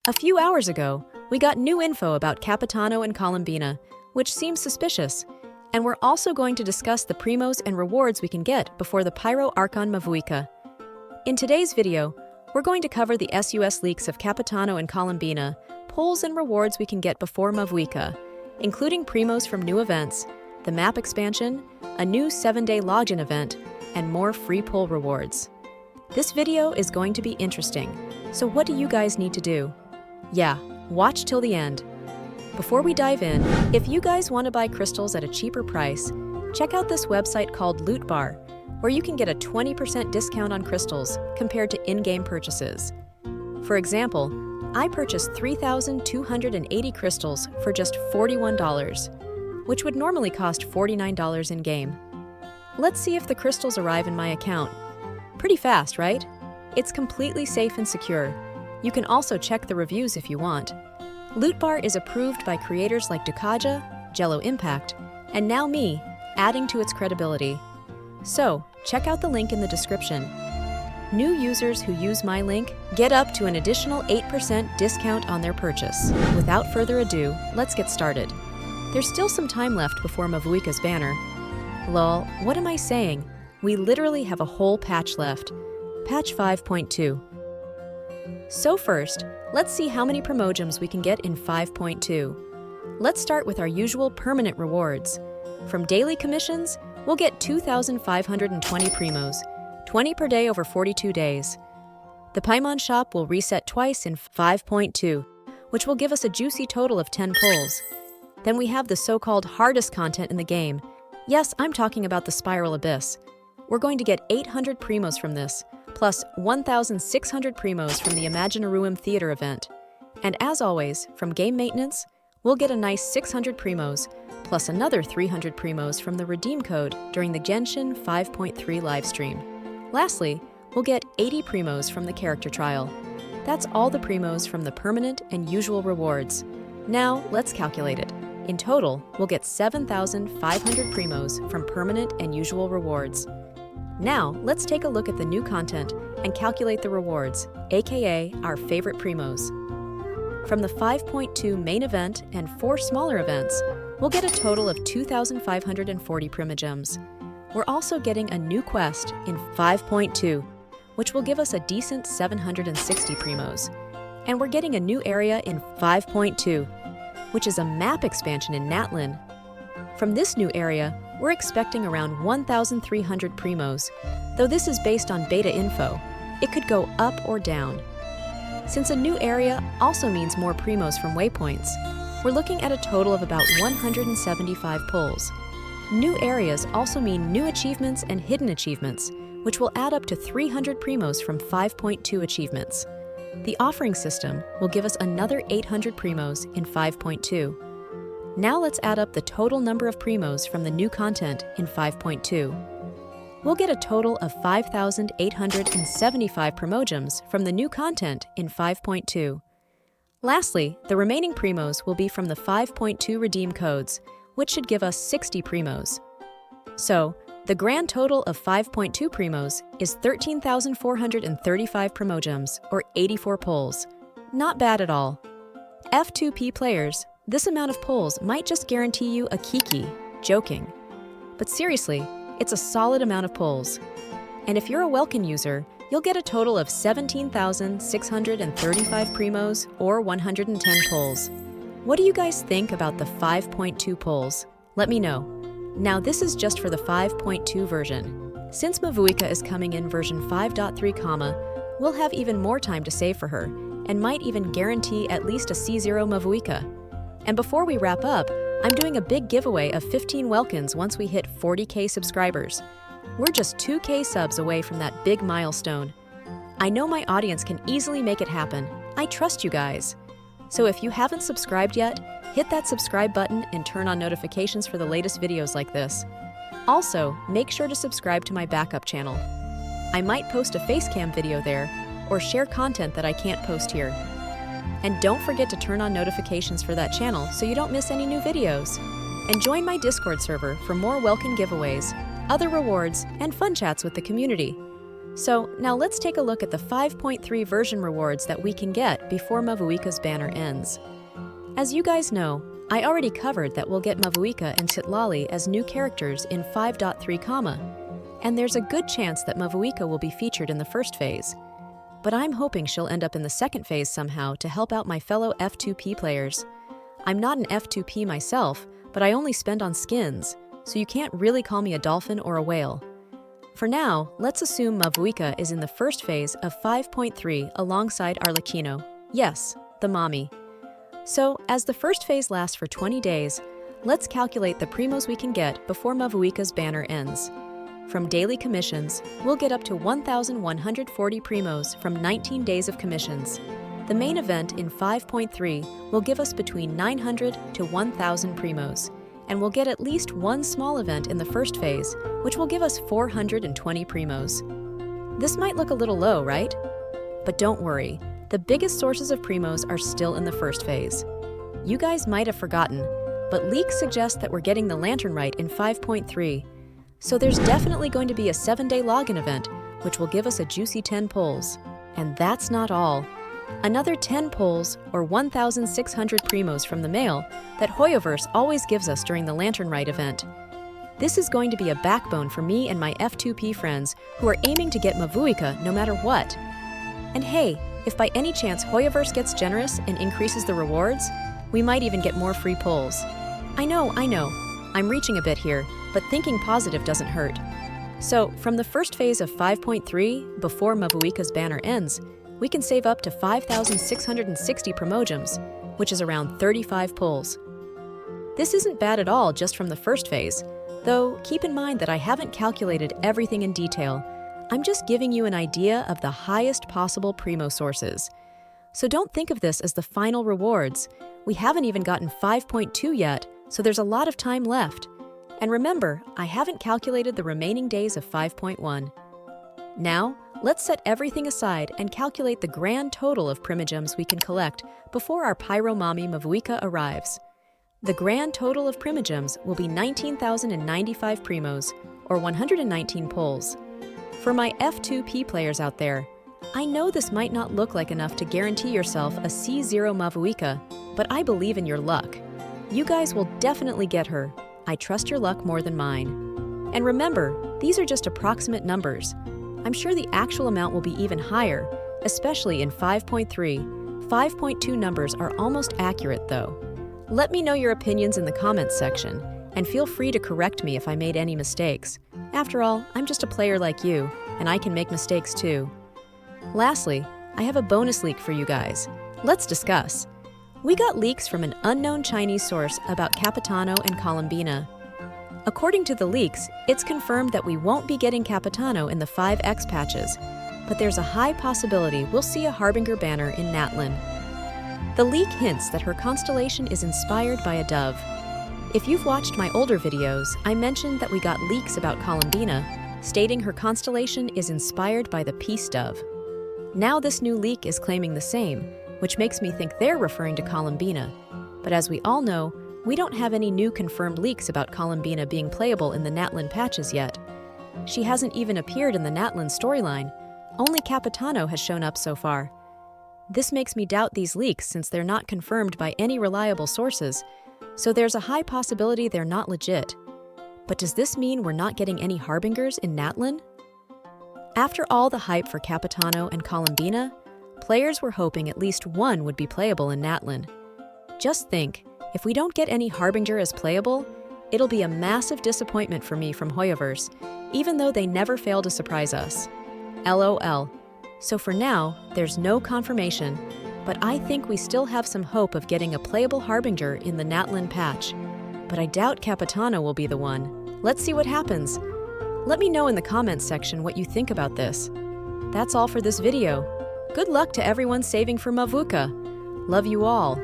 A few hours ago, we got new info about Capitano and Columbina, which seems suspicious, and we're also going to discuss the primos and rewards we can get before the Pyro Archon Mavuika. In today's video, we're going to cover the SUS leaks of Capitano and Columbina, polls and rewards we can get before Mavuika, including primos from new events, the map expansion, a new 7-day login event, and more free poll rewards. This video is going to be interesting, so what do you guys need to do? Yeah, watch till the end. Before we dive in, if you guys want to buy crystals at a cheaper price, check out this website called Loot Bar, where you can get a 20% discount on crystals compared to in-game purchases. For example, I purchased 3,280 crystals for just $41, which would normally cost $49 in-game. Let's see if the crystals arrive in my account. Pretty fast, right? It's completely safe and secure. You can also check the reviews if you want. Loot Bar is approved by creators like Dukaja, Jello Impact, and now me, adding to its credibility. So, check out the link in the description. New users who use my link get up to an additional 8% discount on their purchase. Without further ado, let's get started. There's still some time left before Mavuika's banner. Lol, what am I saying? We literally have a whole patch left. Patch 5.2. So first, let's see how many Primogems we can get in 5.2. Let's start with our usual permanent rewards. From daily commissions, we'll get 2,520 primos, 20 per day over 42 days. The Paimon shop will reset twice in 5.2, which will give us a juicy total of 10 pulls. Then we have the so-called hardest content in the game. Yes, I'm talking about the Spiral Abyss. We're going to get 800 primos from this, plus 1,600 primos from the Imaginaruum Theater event. And as always, from game maintenance, we'll get a nice 600 primos, plus another 300 primos from the redeem code during the Genshin 5.3 livestream. Lastly, we'll get 80 primos from the character trial. That's all the primos from the permanent and usual rewards. Now, let's calculate it. In total, we'll get 7,500 primos from permanent and usual rewards. Now, let's take a look at the new content and calculate the rewards, aka our favorite primos. From the 5.2 main event and 4 smaller events, we'll get a total of 2,540 Primogems. We're also getting a new quest in 5.2, which will give us a decent 760 primos. And we're getting a new area in 5.2, which is a map expansion in Natlan. From this new area, we're expecting around 1,300 primos, though this is based on beta info. It could go up or down. Since a new area also means more primos from waypoints, we're looking at a total of about 175 pulls. New areas also mean new achievements and hidden achievements, which will add up to 300 primos from 5.2 achievements. The offering system will give us another 800 primos in 5.2. Now let's add up the total number of primos from the new content in 5.2. We'll get a total of 5,875 Primogems from the new content in 5.2. Lastly, the remaining primos will be from the 5.2 redeem codes, which should give us 60 primos. So, the grand total of 5.2 primos is 13,435 Primogems, or 84 pulls. Not bad at all. F2P players, this amount of pulls might just guarantee you a Kiki, joking. But seriously, it's a solid amount of pulls. And if you're a Welkin user, you'll get a total of 17,635 primos or 110 pulls. What do you guys think about the 5.2 pulls? Let me know. Now this is just for the 5.2 version. Since Mavuika is coming in version 5.3, we'll have even more time to save for her, and might even guarantee at least a C0 Mavuika. And before we wrap up, I'm doing a big giveaway of 15 Welkins once we hit 40k subscribers. We're just 2k subs away from that big milestone. I know my audience can easily make it happen. I trust you guys. So if you haven't subscribed yet, hit that subscribe button and turn on notifications for the latest videos like this. Also, make sure to subscribe to my backup channel. I might post a facecam video there, or share content that I can't post here. And don't forget to turn on notifications for that channel so you don't miss any new videos. And join my Discord server for more Welkin giveaways, other rewards, and fun chats with the community. So now let's take a look at the 5.3 version rewards that we can get before Mavuika's banner ends. As you guys know, I already covered that we'll get Mavuika and Citlali as new characters in 5.3, and there's a good chance that Mavuika will be featured in the first phase. But I'm hoping she'll end up in the second phase somehow to help out my fellow F2P players. I'm not an F2P myself, but I only spend on skins, so you can't really call me a dolphin or a whale. For now, let's assume Mavuika is in the first phase of 5.3 alongside Arlecchino. Yes, the mommy. So, as the first phase lasts for 20 days, let's calculate the primos we can get before Mavuika's banner ends. From daily commissions, we'll get up to 1,140 primos from 19 days of commissions. The main event in 5.3 will give us between 900 to 1,000 primos, and we'll get at least one small event in the first phase, which will give us 420 primos. This might look a little low, right? But don't worry, the biggest sources of primos are still in the first phase. You guys might have forgotten, but leaks suggest that we're getting the lantern right in 5.3, so there's definitely going to be a 7-day login event, which will give us a juicy 10 pulls. And that's not all. Another 10 pulls, or 1,600 primos from the mail, that Hoyoverse always gives us during the Lantern Rite event. This is going to be a backbone for me and my F2P friends who are aiming to get Mavuika no matter what. And hey, if by any chance Hoyoverse gets generous and increases the rewards, we might even get more free pulls. I know, I'm reaching a bit here, but thinking positive doesn't hurt. So, from the first phase of 5.3, before Mavuika's banner ends, we can save up to 5,660 primogems, which is around 35 pulls. This isn't bad at all just from the first phase, though keep in mind that I haven't calculated everything in detail. I'm just giving you an idea of the highest possible primo sources. So don't think of this as the final rewards. We haven't even gotten 5.2 yet, so there's a lot of time left. And remember, I haven't calculated the remaining days of 5.1. Now, let's set everything aside and calculate the grand total of primogems we can collect before our Pyro Mommy Mavuika arrives. The grand total of primogems will be 19,095 primos, or 119 pulls. For my F2P players out there, I know this might not look like enough to guarantee yourself a C0 Mavuika, but I believe in your luck. You guys will definitely get her. I trust your luck more than mine. And remember, these are just approximate numbers. I'm sure the actual amount will be even higher, especially in 5.3. 5.2 numbers are almost accurate, though. Let me know your opinions in the comments section, and feel free to correct me if I made any mistakes. After all, I'm just a player like you, and I can make mistakes too. Lastly, I have a bonus leak for you guys. Let's discuss. We got leaks from an unknown Chinese source about Capitano and Columbina. According to the leaks, it's confirmed that we won't be getting Capitano in the 5X patches, but there's a high possibility we'll see a Harbinger banner in Natlan. The leak hints that her constellation is inspired by a dove. If you've watched my older videos, I mentioned that we got leaks about Columbina, stating her constellation is inspired by the peace dove. Now this new leak is claiming the same, which makes me think they're referring to Columbina. But as we all know, we don't have any new confirmed leaks about Columbina being playable in the Natlan patches yet. She hasn't even appeared in the Natlan storyline. Only Capitano has shown up so far. This makes me doubt these leaks since they're not confirmed by any reliable sources, so there's a high possibility they're not legit. But does this mean we're not getting any Harbingers in Natlan? After all the hype for Capitano and Columbina, players were hoping at least one would be playable in Natlan. Just think, if we don't get any Harbinger as playable, it'll be a massive disappointment for me from Hoyoverse, even though they never fail to surprise us. LOL. So for now, there's no confirmation, but I think we still have some hope of getting a playable Harbinger in the Natlan patch. But I doubt Capitano will be the one. Let's see what happens. Let me know in the comments section what you think about this. That's all for this video. Good luck to everyone saving for Mavuika. Love you all.